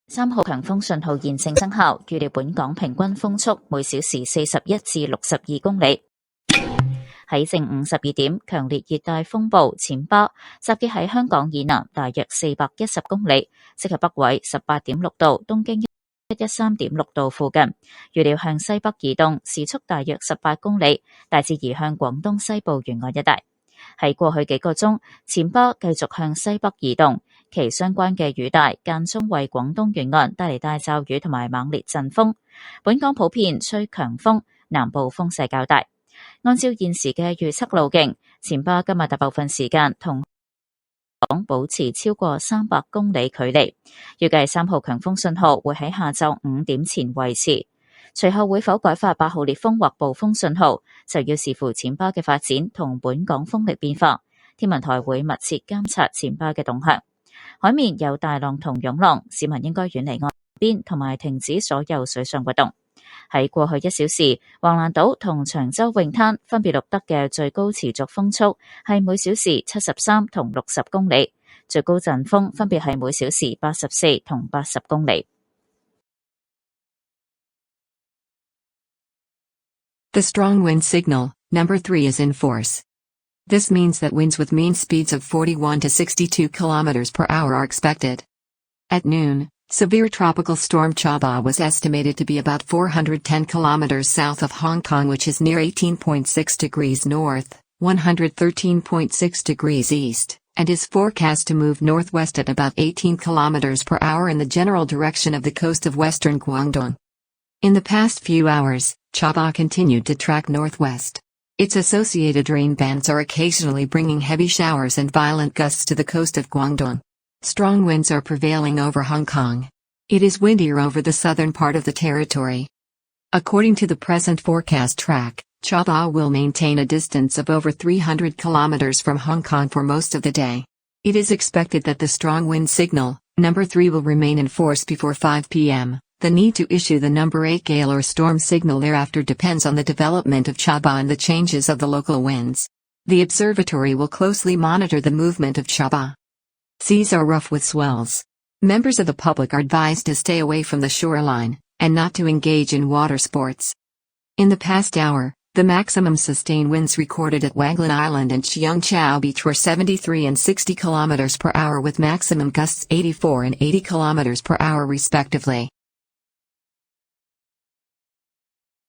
3號強風信號現正生效，預料本港平均風速每小時41至62公里。喺正午12點，強烈熱帶風暴暹芭集結喺香港以南大約410公里，即係北緯18.6度、東經113.6度附近，預料向西北移動，時速大約18公里，大致移向廣東西部沿岸一帶。喺過去幾個鐘，暹芭繼續向西北移動，其相關嘅雨帶間中為廣東沿岸帶嚟大驟雨同埋猛烈陣風。本港普遍吹強風，南部風勢較大。按照現時嘅預測路徑，暹芭今日大部分時間同香港保持超過300公里距離，預計3號強風信號會喺下晝5點前維持。隨後會否改發8號烈風或暴風信號，就要視乎暹芭嘅發展同本港風力變化。天文台會密切監察暹芭嘅動向。海面有大浪同湧浪，市民應該遠離岸邊同埋停止所有水上活動。喺過去1小時，橫瀾島同長洲泳灘分別錄得嘅最高持續風速係每小時73同60公里，最高陣風分別係每小時84同80公里。The strong wind signal, number 3 is in force. This means that winds with mean speeds of 41 to 62 kilometers per hour are expected. At noon, severe tropical storm Chaba was estimated to be about 410 kilometers south of Hong Kong, which is near 18.6 degrees north, 113.6 degrees east, and is forecast to move northwest at about 18 kilometers per hour in the general direction of the coast of western Guangdong. In the past few hours, Chaba continued to track northwest. Its associated rain bands are occasionally bringing heavy showers and violent gusts to the coast of Guangdong. Strong winds are prevailing over Hong Kong. It is windier over the southern part of the territory. According to the present forecast track, Chaba will maintain a distance of over 300 kilometers from Hong Kong for most of the day. It is expected that the strong wind signal, number 3, will remain in force before 5 p.m. The need to issue the number 8 gale or storm signal thereafter depends on the development of Chaba and the changes of the local winds. The observatory will closely monitor the movement of Chaba. Seas are rough with swells. Members of the public are advised to stay away from the shoreline, and not to engage in water sports. In the past hour, the maximum sustained winds recorded at Waglan Island and Cheung Chau Beach were 73 and 60 km per hour with maximum gusts 84 and 80 km per hour respectively.